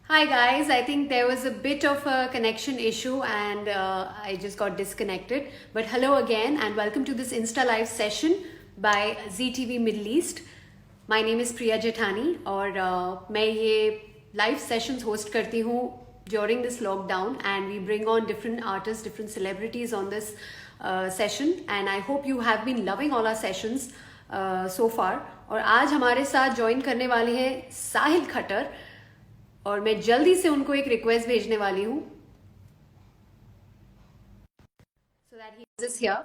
Hi guys, I think there was a bit of a connection issue and I just got disconnected. But hello again and welcome to this Insta Live session by ZTV Middle East. My name is Priya Jethani और मैं ये live sessions host करती हूँ during this lockdown and we bring on different artists, different celebrities on this session and I hope you have been loving all our sessions so far. और आज हमारे साथ join करने वाले हैं साहिल खट्टर और मैं जल्दी से उनको एक रिक्वेस्ट भेजने वाली हूँ so that he is here.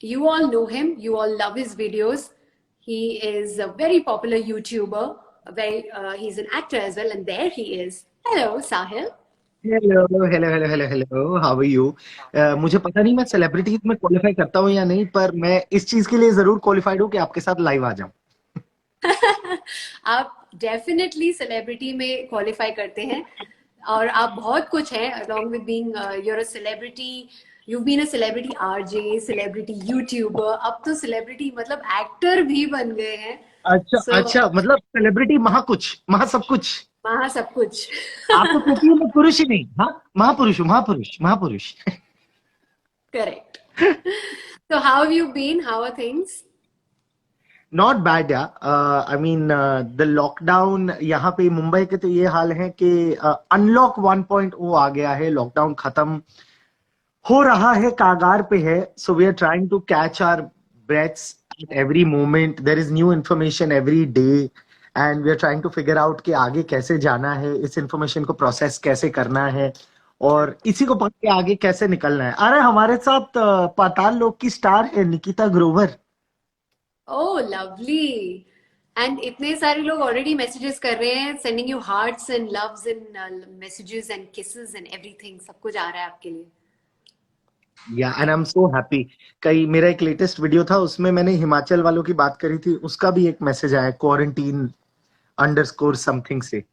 You all know him, you all love his videos. He is a very popular YouTuber, he's an actor as well, and there he is. Hello, Sahil. Hello hello hello hello hello how are you. मुझे पता नहीं मैं celebrities में qualify करता हूँ या नहीं, पर मैं इस चीज के लिए जरूर क्वालिफाइड हूँ कि आपके साथ लाइव आ जाऊं। आप डेफिनेटली सेलिब्रिटी में क्वालिफाई करते हैं और आप बहुत कुछ हैं along with being you're a celebrity, you've been a celebrity RJ, celebrity YouTuber, अब तो celebrity मतलब एक्टर भी बन गए हैं। अच्छा So अच्छा, मतलब सेलिब्रिटी महा कुछ महा सब कुछ। वहाँ सब कुछ आप तो कहती हो मैं पुरुष ही नहीं, हाँ महापुरुष हूँ, महापुरुष महापुरुष। correct. So how have you been? How are things? Not bad या। आई मीन द लॉकडाउन यहाँ पे मुंबई के तो ये हाल है कि अनलॉक 1.0 आ गया है, लॉकडाउन खत्म हो रहा है, कागार पे है। So we are trying to catch our breaths at every moment. There is new information every day and we are trying to figure out कि आगे कैसे जाना है, इस इन्फॉर्मेशन को प्रोसेस कैसे करना है और इसी को पढ़ के आगे कैसे निकलना है। अरे हमारे साथ पाताल लोक की स्टार है Nikita Grover. Oh, lovely. And इतने सारे लोग already messages कर रहे हैं, sending you hearts and loves and messages and kisses and everything. सब कुछ आ रहा है आपके लिए. या and I am so happy. कई मेरा एक लेटेस्ट वीडियो था, उसमें मैंने हिमाचल वालों की बात करी थी, उसका भी एक मैसेज आया क्वारंटीन अंडरस्कोर समथिंग से।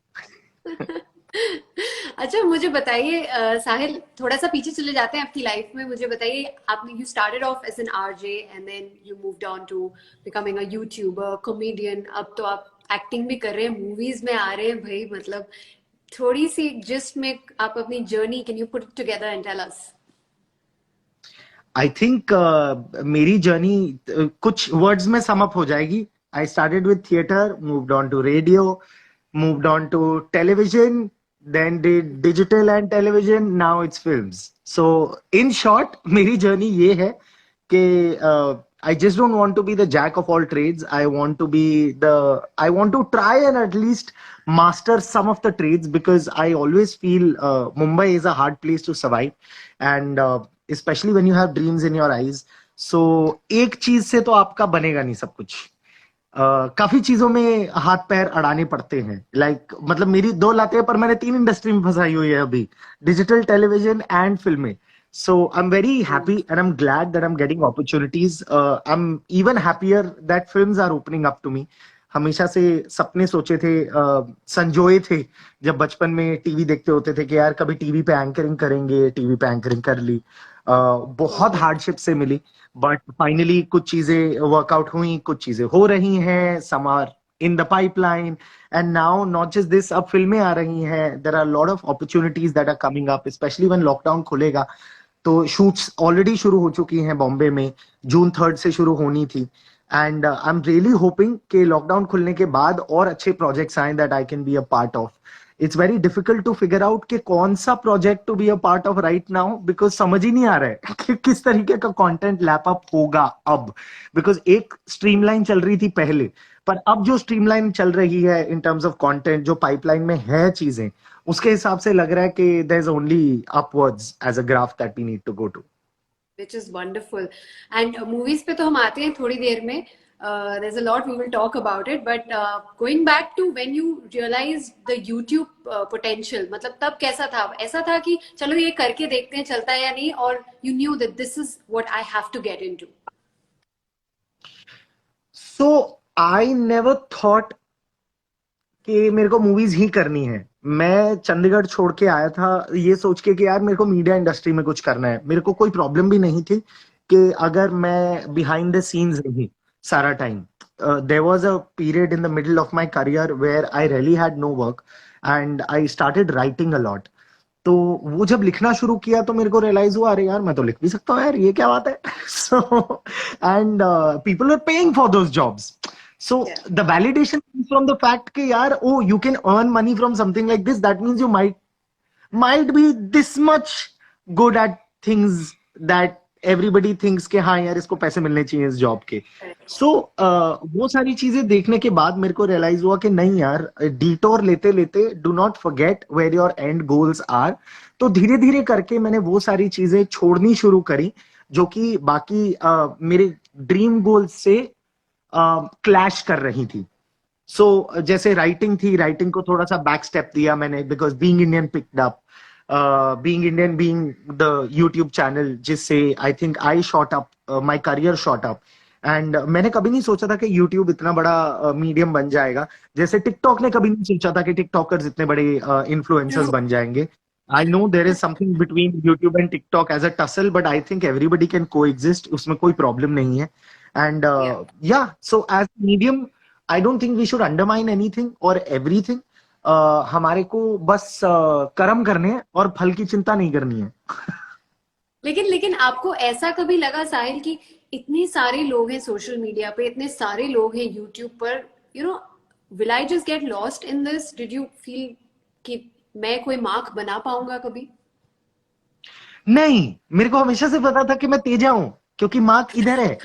अच्छा मुझे बताइए साहिल, थोड़ा सा पीछे चले जाते हैं आपकी लाइफ में। मुझे बताइए, आपने you started off as an RJ and then you moved on to becoming a YouTuber, comedian, अब तो आप एक्टिंग भी कर रहे हैं, मूवीज में आ रहे हैं भाई। मतलब थोड़ी सी जिस्ट में आप अपनी journey can you put it together and tell us? I think मेरी जर्नी कुछ वर्ड्स में सम अप हो जाएगी। I started with theatre, moved on to radio, moved on to television, then did digital and television, now it's films. So in short मेरी journey ये है कि I just don't want to be the jack of all trades. I want to try and at least master some of the trades because I always feel Mumbai is a hard place to survive and especially when you have dreams in your eyes. So एक चीज से तो आपका बनेगा नहीं सब कुछ। काफी चीजों में हाथ पैर अड़ाने पड़ते हैं। मतलब मेरी दो लाते हैं पर मैंने तीन इंडस्ट्री में फंसाई हुई है अभी, डिजिटल, टेलीविजन एंड फिल्में। So I'm very happy and I'm glad that I'm getting opportunities. I'm even happier that films are opening up to me. हमेशा से सपने सोचे थे, संजोए थे जब बचपन में टीवी देखते होते थे कि यार कभी टीवी पे एंकरिंग करेंगे, टीवी पे एंकरिंग कर ली। बहुत हार्डशिप से मिली बट फाइनली कुछ चीजें वर्कआउट हुई, कुछ चीजें हो रही हैं, some are in the pipeline and now not just this, अब फिल्में आ रही हैं। There are lot of opportunities that are coming up, specially when lockdown खुलेगा। तो शूट्स ऑलरेडी शुरू हो चुकी हैं बॉम्बे में, जून 3 से शुरू होनी थी and I am really hoping कि लॉकडाउन खुलने के बाद और अच्छे प्रोजेक्ट्स आए that I can be a part of. It's very difficult to figure out कि कौन सा project to be a part of right now because समझ ही नहीं आ रहा है कि किस तरीके का कंटेंट लैप अप होगा अब। बिकॉज एक स्ट्रीमलाइन चल रही थी पहले, पर अब जो स्ट्रीमलाइन चल रही है इन टर्म्स ऑफ कंटेंट, जो पाइपलाइन में है चीजें, उसके हिसाब से लग रहा है कि there is only upwards as a graph that we need to go to. Which is wonderful. And movies पे तो हम आते हैं थोड़ी देर में. There's a lot we will talk about it. But going back to when you realized the YouTube potential, मतलब तब कैसा था? ऐसा था कि चलो ये करके देखते हैं चलता है या नहीं, और you knew that this is what I have to get into. So I never thought कि मेरे को मूवीज ही करनी है। मैं चंडीगढ़ छोड़ के आया था ये सोच के कि यार मेरे को मीडिया इंडस्ट्री में कुछ करना है। मेरे को कोई प्रॉब्लम भी नहीं थी कि अगर मैं बिहाइंड द सीन्स रही सारा time. There was a period in the middle of my career where I really had no work and I started writing a lot. तो वो जब लिखना शुरू किया तो मेरे को रियलाइज हुआ, अरे यार मैं तो लिख भी सकता हूँ यार, ये क्या बात है. So and people are paying for those jobs. So Yeah. The validation from the fact कि यार oh you can earn money from something like this, that means you might be this much good at things that everybody thinks कि हाँ यार इसको पैसे मिलने चाहिए इस जॉब के. सो वो सारी चीजें देखने के बाद मेरे को रियलाइज हुआ कि नहीं यार, डिटोर लेते लेते do not forget where your end goals are. तो धीरे धीरे करके मैंने वो सारी चीजें छोड़नी शुरू करी जो कि बाकी मेरे ड्रीम गोल्स से क्लैश कर रही थी. सो जैसे राइटिंग थी, राइटिंग को थोड़ा सा बैक स्टेप दिया मैंने, because being Indian picked up, being Indian, being the YouTube channel जिससे I think I shot up, my career shot up. And मैंने कभी नहीं सोचा था कि यूट्यूब इतना बड़ा मीडियम बन जाएगा, जैसे टिकटॉक ने कभी नहीं सोचा था कि टिकटॉकर्स इतने बड़े इन्फ्लुएंसर्स बन जाएंगे. I know there is something between YouTube and TikTok as a tussle, but I think everybody can coexist, उसमें कोई प्रॉब्लम नहीं है. And Yeah. Yeah so as medium I don't think we should undermine anything और everything. हमारे को बस कर्म करने हैं और फल की चिंता नहीं करनी है. लेकिन लेकिन आपको ऐसा कभी लगा साहिल कि इतने सारे लोग हैं सोशल मीडिया पे, इतने सारे लोग हैं यूट्यूब पर, you know, will I just get lost in this? Did you feel कि मैं कोई मार्क बना पाऊंगा कभी? नहीं, मेरे को हमेशा से पता था कि मैं तेजा हूं, क्योंकि मार्क इधर है.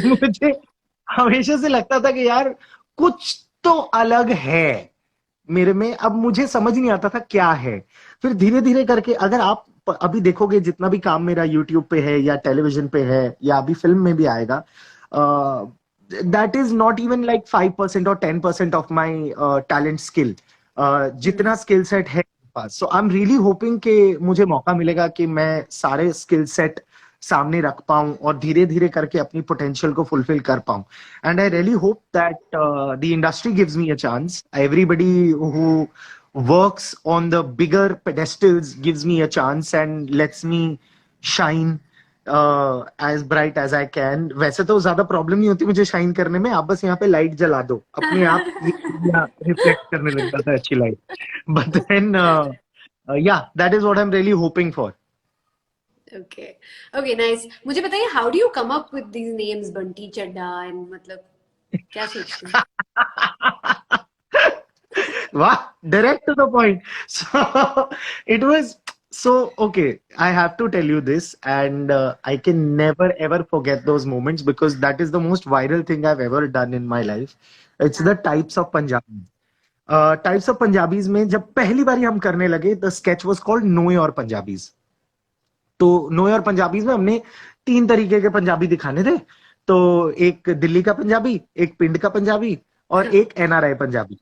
मुझे हमेशा से लगता था कि यार कुछ तो अलग है मेरे में. अब मुझे समझ नहीं आता था क्या है. फिर धीरे धीरे करके अगर आप अभी देखोगे जितना भी काम मेरा यूट्यूब पे है या टेलीविजन पे है या अभी फिल्म में भी आएगा, that is not even like 5% और 10% ऑफ माई टैलेंट स्किल. जितना स्किल सेट है पास. सो आई एम रियली होपिंग कि मुझे मौका मिलेगा कि मैं सारे स्किल सेट सामने रख पाऊं और धीरे धीरे करके अपनी पोटेंशियल को फुलफिल कर पाऊं. And I really hope that the industry gives me a chance. Everybody who works on the bigger pedestals gives me a chance and lets me shine as bright as I can. वैसे तो ज्यादा problem नहीं होती मुझे shine करने में, आप बस यहाँ पे लाइट जला दो, अपने आप रिफ्लेक्ट करने लग जाता है अच्छी light. But then yeah that is what I am really hoping for. Okay, okay, nice. मुझे बताइए, how do you come up with these names, Bunty Chadha and, मतलब क्या सोचते हैं? Wow, direct to the point. So it was so okay. I have to tell you this, and I can never ever forget those moments because that is the most viral thing I've ever done in my life. It's the types of Punjabi. Types of Punjabis में जब पहली बारी हम करने लगे, the sketch was called Know Your Punjabis. तो know your Punjabis में हमने 3 तरीके के पंजाबी दिखाने थे. तो एक दिल्ली का पंजाबी, एक पिंड का पंजाबी और एक एनआरआई पंजाबी.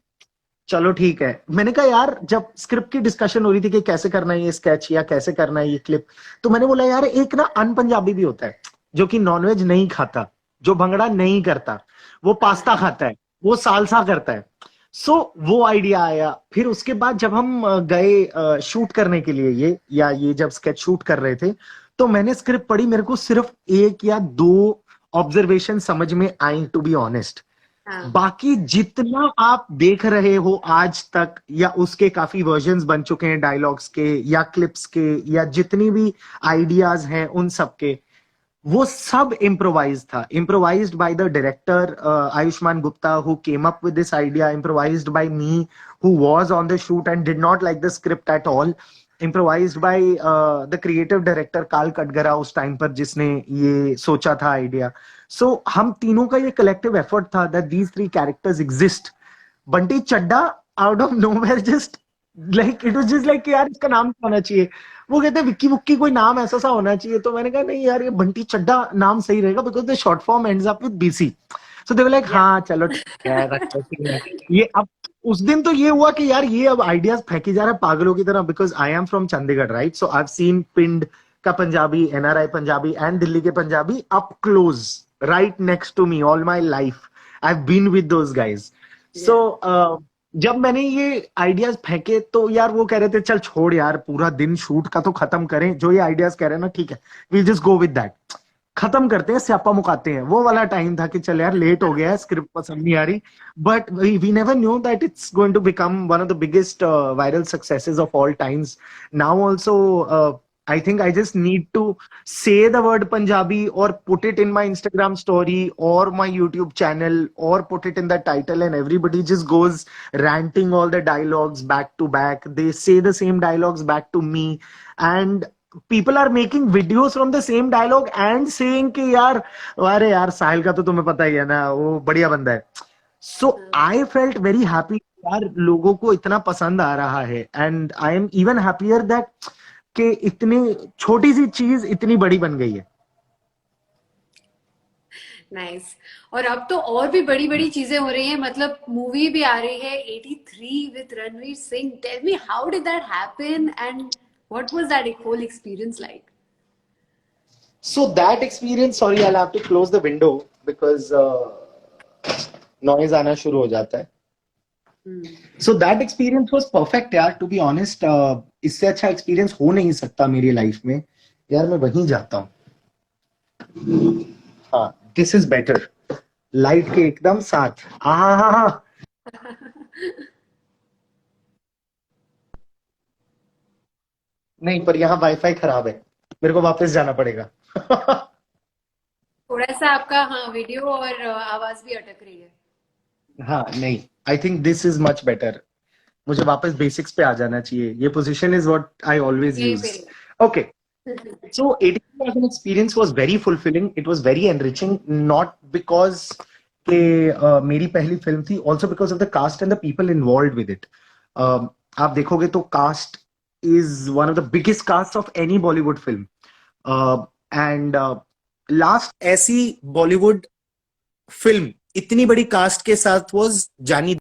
चलो ठीक है, मैंने कहा यार जब स्क्रिप्ट की डिस्कशन हो रही थी कि कैसे करना है ये स्केच या कैसे करना है ये क्लिप, तो मैंने बोला यार एक ना अन पंजाबी भी होता है जो कि नॉनवेज नहीं खाता, जो भंगड़ा नहीं करता, वो पास्ता खाता है, वो सालसा करता है. सो वो आइडिया आया. फिर उसके बाद जब हम गए शूट करने के लिए ये जब स्केच शूट कर रहे थे, तो मैंने स्क्रिप्ट पढ़ी, मेरे को सिर्फ 1 या 2 ऑब्जर्वेशन समझ में आई, टू बी ऑनेस्ट. हाँ. बाकी जितना आप देख रहे हो आज तक, या उसके काफी वर्जन्स बन चुके हैं डायलॉग्स के या क्लिप्स के, या जितनी भी आइडियाज हैं उन सब के, वो सब इम्प्रोवाइज था. Improvised by the director Ayushman Gupta who came up with this idea, improvised by me who was on the shoot and did not like the script at all, improvised by the creative director Kaal Katgara उस time पर जिसने ये सोचा था idea. सो हम तीनों का ये कलेक्टिव एफर्ट था that these 3 characters exist. Bunty Chadha out of nowhere just like it was just like यार इसका नाम क्या होना चाहिए. वो कहते हैं विक्की वुक्की कोई नाम ऐसा सा होना चाहिए. तो मैंने कहा नहीं यार ये बंटी चड्डा नाम सही रहेगा because the short form ends up with BC. So they were like हाँ चलो ठीक है. ये अब उस दिन तो ये हुआ कि यार ये अब आइडियाज फेंकी जा रहा है पागलों की तरह, because I am from Chandigarh right. So I have seen पिंड का पंजाबी, एनआरआई पंजाबी एंड दिल्ली के Punjabi up close right next to me all my life. I've been with those guys. So जब मैंने ये आइडियाज फेंके तो यार वो कह रहे थे चल छोड़ यार पूरा दिन शूट का तो खत्म करें, जो ये आइडियाज कह रहे हैं ना ठीक है we'll just go with that. खत्म करते हैं, स्यापा मुकाते हैं, वो वाला टाइम था कि चल यार लेट हो गया है, स्क्रिप्ट पसंद नहीं आ रही. But we never knew that it's going to become one of the biggest viral successes of all times. Now also I think I just need to say the word Punjabi or put it in my Instagram story or my YouTube channel or put it in the title, and everybody just goes ranting all the dialogues back to back. They say the same dialogues back to me, and people are making videos from the same dialogue and saying कि यार अरे यार साहिल का तो तुम्हें पता ही है ना, वो बढ़िया बंदा है. So I felt very happy यार लोगों को इतना पसंद आ रहा है, and I am even happier that कि इतनी छोटी सी चीज इतनी बड़ी बन गई है. नाइस. और अब तो और भी बड़ी बड़ी चीजें हो रही हैं, मतलब मूवी भी आ रही है 83 with Ranveer Singh. Tell me how did that happen and what was that whole experience like? So that experience, sorry, I'll have to close the window because noise आना शुरू हो जाता है. So that experience was perfect यार, to be honest. इससे अच्छा experience हो नहीं सकता मेरी लाइफ में यार. मैं वहीं जाता हूँ. हाँ, दिस इज बेटर. लाइट के एकदम साथ. हाँ हाँ हाँ. नहीं, पर यहाँ वाईफाई खराब है, मेरे को वापस जाना पड़ेगा. थोड़ा सा आपका हाँ वीडियो और आवाज भी अटक रही है. हाँ नहीं, I think this is much better. मुझे वापस बेसिक्स पे आ जाना चाहिए. ये position is what I always यही यूज. पे. Okay. So 83 as an experience was very fulfilling. It was very enriching, not because के मेरी पहली फिल्म थी, also because of the cast and the people involved with it. आप देखोगे तो cast is one of the biggest casts of any Bollywood film. And last ऐसी Bollywood film इतनी बड़ी कास्ट के साथ was जानी.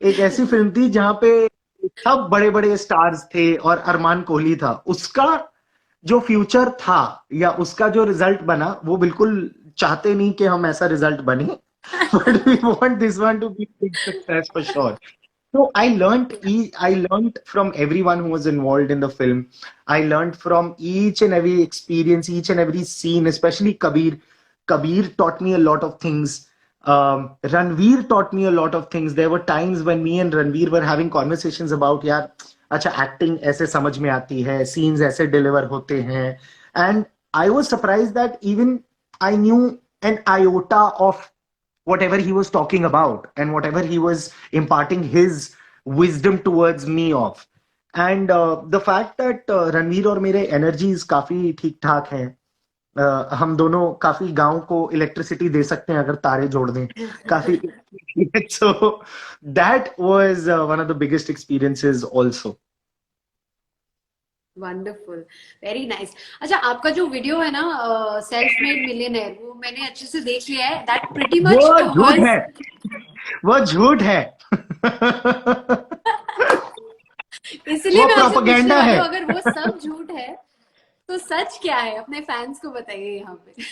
एक ऐसी फिल्म थी जहां पे सब बड़े बड़े स्टार्स थे और अरमान कोहली था. उसका जो फ्यूचर था या उसका जो रिजल्ट बना, वो बिल्कुल चाहते नहीं कि हम ऐसा रिजल्ट बने. But we want this one to be big success for sure. So I learned from everyone who was involved in the film. I learned from each and every experience, each and every scene, especially Kabir. Kabir taught me a lot of things. Ranveer taught me a lot of things. There were times when me and Ranveer were having conversations about, यार अच्छा acting ऐसे समझ में आती है, scenes ऐसे deliver होते हैं. And I was surprised that even I knew an iota of whatever he was talking about and whatever he was imparting his wisdom towards me of. And the fact that Ranveer और मेरे energies काफी ठीक ठाक हैं. हम दोनों काफी गांव को इलेक्ट्रिसिटी दे सकते हैं अगर तारे जोड़ दें. काफी. So that was one of the biggest experiences also. Wonderful. Very nice. अच्छा, आपका जो वीडियो है ना सेल्फ मेड मिलियनेयर, वो मैंने अच्छे से देख लिया है. दैट प्रीटी मच वो झूठ है, वो झूठ है. इसलिए वो मैं आपसे पूछने प्रोपेगेंडा वाली है. हूँ, अगर वो सब झूठ है तो सच क्या है? अपने फैंस को बताइए यहाँ पे.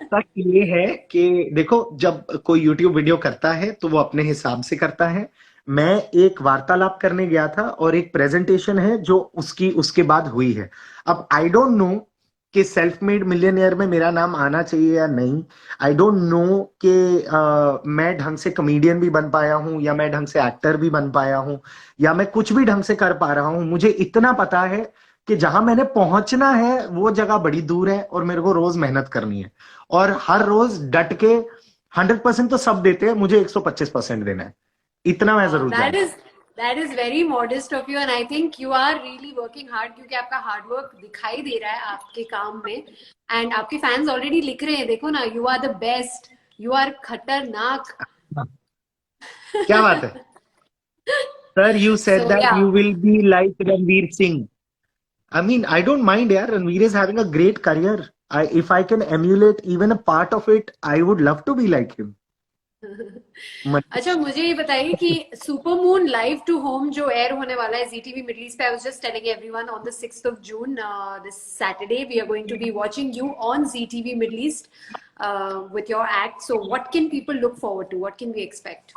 सच ये है कि देखो, जब कोई YouTube वीडियो करता है तो वो अपने हिसाब से करता है. मैं एक वार्तालाप करने गया था और एक प्रेजेंटेशन है जो उसके बाद हुई है. अब आई डोंट नो कि सेल्फ मेड मिलियनियर में मेरा नाम आना चाहिए या नहीं. आई डोंट नो कि मैं ढंग से कॉमेडियन भी बन पाया हूं या मैं ढंग से एक्टर भी बन पाया हूं या मैं कुछ भी ढंग से कर पा रहा हूं. मुझे इतना पता है कि जहां मैंने पहुंचना है वो जगह बड़ी दूर है और मेरे को रोज मेहनत करनी है और हर रोज डट के 100% तो सब देते हैं, मुझे 125% देना है. इतना मैं जरूर जानता हूं. That is very modest of you, and I think you are really working hard, क्योंकि आपका हार्ड वर्क दिखाई दे रहा है आपके काम में. एंड आपके फैंस ऑलरेडी लिख रहे हैं, देखो ना, you are the best, you are खतरनाक. क्या बात है. Sir, you said So that yeah. you will be like Ranveer Singh. I mean, I don't mind, yaar. Ranveer is having a great career. If I can emulate even a part of it, I would love to be like him. अच्छा, मुझे ये बताइए कि super moon live to home जो air होने वाला है ZTV Middle East पे, I was just telling everyone on the 6th of June, this Saturday we are going to be watching you on ZTV Middle East with your act. So what can people look forward to? What can we expect?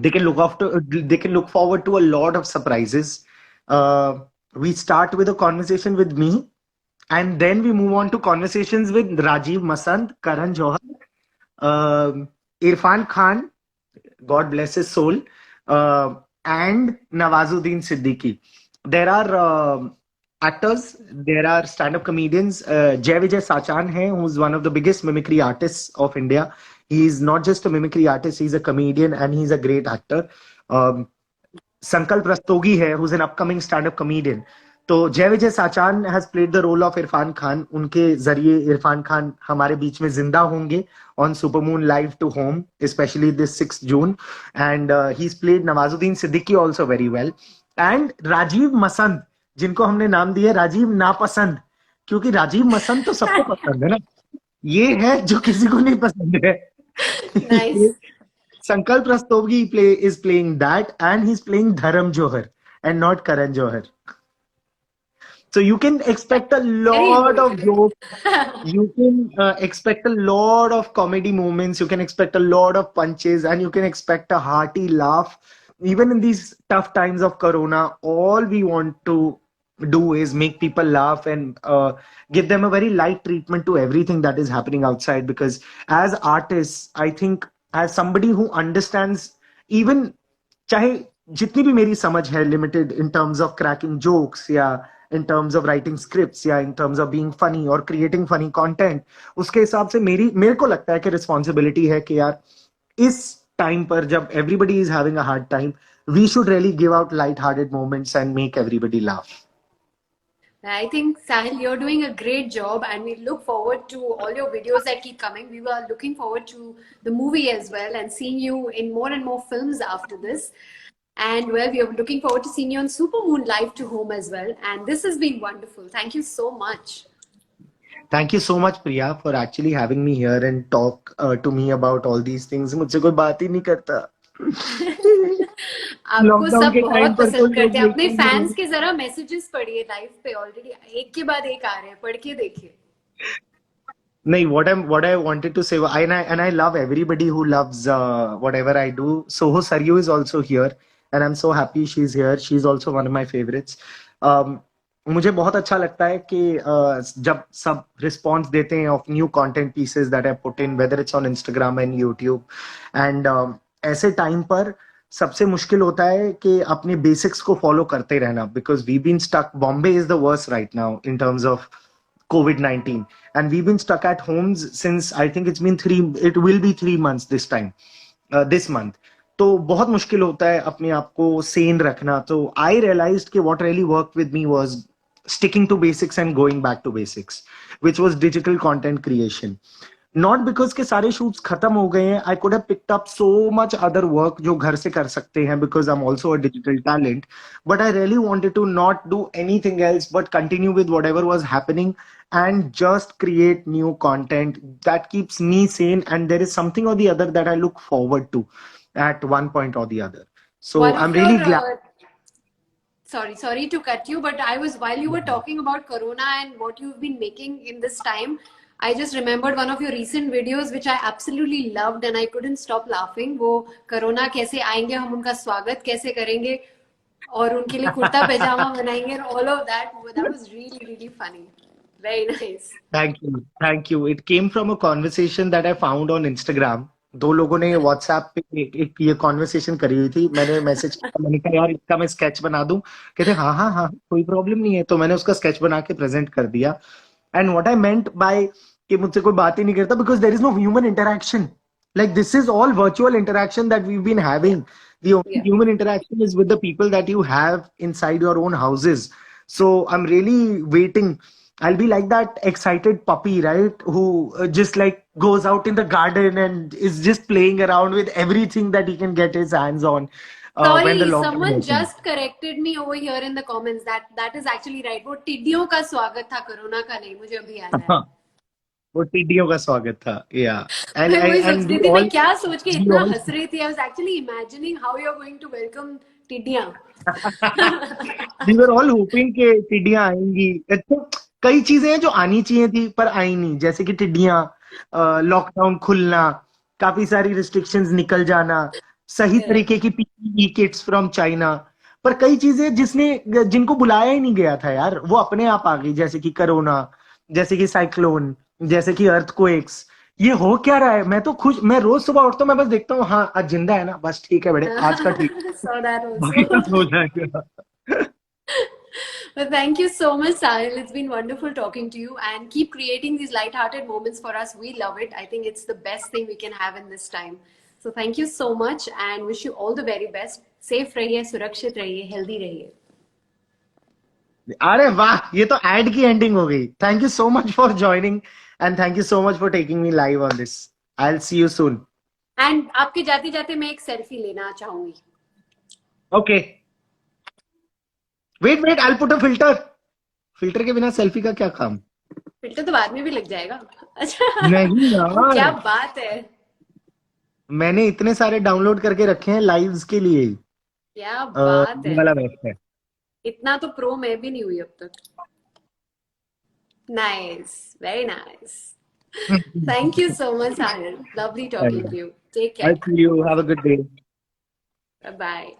they can look forward to a lot of surprises. We start with a conversation with me, and then we move on to conversations with Rajiv Masand, Karan Johar, Irfan Khan, God bless his soul, and Nawazuddin Siddiqui. There are actors, there are stand-up comedians. Jai Vijay Sachan hai, who's one of the biggest mimicry artists of India. He's not just a mimicry artist, he's a comedian and he's a great actor. Um, Sankalp Rastogi hai, who's an upcoming stand-up comedian. तो Jay Vijay Sachan has played the role of Irfan Khan. उनके जरिए इरफान खान हमारे बीच में जिंदा होंगे on Supermoon Live to Home, especially this 6th June. And he's played Nawazuddin Siddiqui also very well. And Rajiv Masand, जिनको हमने नाम दिया राजीव नापसंद, क्योंकि राजीव मसंद तो सबको पसंद है ना, ये है जो किसी को नहीं पसंद है. Nice. Sankalp Rastogi is playing that, and he's playing Dharam Johar and not Karan Johar. So you can expect a lot of jokes. You can expect a lot of comedy moments. You can expect a lot of punches, and you can expect a hearty laugh. Even in these tough times of Corona, all we want to do is make people laugh and give them a very light treatment to everything that is happening outside. Because as artists, I think as somebody who understands, even चाहे जितनी भी मेरी समझ है limited in terms of cracking jokes या in terms of writing scripts या in terms of being funny or creating funny content, उसके हिसाब से मेरे को लगता है कि responsibility है कि यार इस time पर जब everybody is having a hard time, we should really give out light-hearted moments and make everybody laugh. I think, Sahil, you're doing a great job, and we look forward to all your videos that keep coming. We were looking forward to the movie as well and seeing you in more and more films after this. And well, we are looking forward to seeing you on Supermoon Live to Home as well. And this has been wonderful. Thank you so much. Thank you so much, Priya, for actually having me here and talk to me about all these things. मुझसे कोई बात ही नहीं करता. आपको सब बहुत पसंद करते हैं. अपने फैंस के जरा मैसेजेस पढ़िए लाइव पे, ऑलरेडी एक के बाद एक आ रहे हैं, पढ़ के देखिए. नहीं, what I wanted to say, and I love everybody who loves whatever I do. Soho Saryu is also here, and I'm so happy she's here. She's also one of my favorites. मुझे बहुत अच्छा लगता है कि जब सब response देते हैं of new content pieces that I put in, whether it's on Instagram and YouTube. And ऐसे टाइम पर सबसे मुश्किल होता है कि अपने बेसिक्स को फॉलो करते रहना, because we been stuck. Bombay is the worst right now in terms of COVID-19, and we've been stuck at homes since I think it will be 3 months this month. तो बहुत मुश्किल होता है अपने आप को सेन रखना. तो I realized कि what really worked with me was sticking to basics and going back to basics, which was digital content creation. Not because के सारे shoots खत्म हो गए हैं. I could have picked up so much other work जो घर से कर सकते हैं, because I'm also a digital talent. But I really wanted to not do anything else but continue with whatever was happening and just create new content that keeps me sane, and there is something or the other that I look forward to at one point or the other. So I'm really glad. Sorry to cut you, but while you were talking about Corona and what you've been making in this time, I just remembered one of your recent videos which I absolutely loved and I couldn't stop laughing. वो corona कैसे आएंगे, हम उनका स्वागत कैसे करेंगे और उनके लिए कुर्ता पैजामा बनाएंगे, all of that was really funny. Very nice. Thank you. It came from a conversation that I found on Instagram. दो लोगों ने WhatsApp पे एक ये कॉन्वर्सेशन करी हुई थी. मैंने मैसेज किया, मैंने कहा यार इसका मैं स्केच बना दूं. कहते हाँ कोई प्रॉब्लम नहीं है. तो मैंने उसका स्केच बना के प्रेजेंट कर दिया. And what I meant by कि मुझसे कोई बात ही नहीं करता, because there is no human interaction. Like this is all virtual interaction that we've been having. The only human interaction is with the people that you have inside your own houses. So I'm really waiting. I'll be like that excited puppy, right? Who just like goes out in the garden and is just playing around with everything that he can get his hands on. Sorry, someone just corrected me over here in the comments. That is actually right. वो टिड्डियों का स्वागत था, corona का नहीं. मुझे अभी याद है. वो टिड्डियों का स्वागत था. Yeah. मैं क्या सोच के इतना हंस रही थी. I was actually imagining how you're going to welcome टिड्डियां. We were all hoping कि टिड्डियां आएंगी. तो कई चीजें हैं जो आनी चाहिए थी पर आई नहीं, जैसे कि टिड्डियां, लॉकडाउन खुलना, काफी सारी रिस्ट्रिक्शंस निकल जाना. सही Correct. तरीके की पीपीई किट्स फ्रॉम चाइना। पर कई चीजें जिनको बुलाया ही नहीं गया था यार, वो अपने आप आ गई, जैसे कि कोरोना, जैसे कि साइक्लोन, जैसे कि अर्थक्वेक्स। ये हो क्या रहा है? मैं तो खुश, मैं रोज सुबह उठता हूँ, मैं बस देखता हूँ, हाँ आज जिंदा है ना, बस ठीक है बड़े, आज का ठीक, Saw that बाकी also. कुछ हो जाएगा। Well, thank you so much, Sahil. It's been wonderful talking to you and keep creating these light-hearted moments for us. We love it. I think it's the best thing we can have in this time. So thank you so much and wish you all the very best. Safe रहिए, सुरक्षित रहिए, healthy रहिए. अरे वाह, ये तो add की ending हो गई। Thank you so much for joining and thank you so much for taking me live on this. I will see you soon. And आपके जाते जाते मैं एक सेल्फी लेना चाहूंगी. Okay, wait wait, I put a filter. Filter के बिना selfie का क्या काम? फिल्टर तो बाद में भी लग जाएगा. अच्छा. नहीं यार, क्या बात है. मैंने इतने सारे डाउनलोड करके रखे हैं लाइव्स के लिए। क्या बात ये है. वाला बेस्ट है। इतना तो प्रो मैं भी नहीं हुई अब तक. Nice. Very nice. Thank you so much, Sahil. Lovely talking to you. Take I care. See you, have a good day. Bye bye.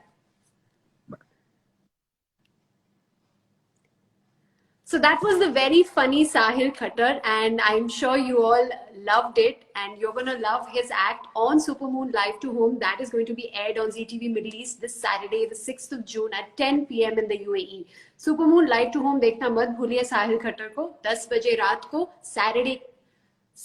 So that was the very funny Sahil Khattar, and I'm sure you all loved it, and you're gonna love his act on Supermoon Live to Home. That is going to be aired on ZTV Middle East this Saturday, the 6th of June at 10 p.m. in the UAE. Supermoon Live to Home देखना मत भूलिए साहिल खट्टर को 10 बजे रात को Saturday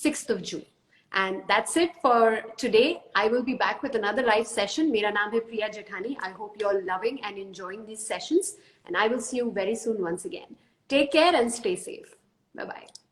6th of June. And that's it for today. I will be back with another live session. मेरा नाम है Priya Jakhani. I hope you're loving and enjoying these sessions. And I will see you very soon once again. Take care and stay safe. Bye-bye.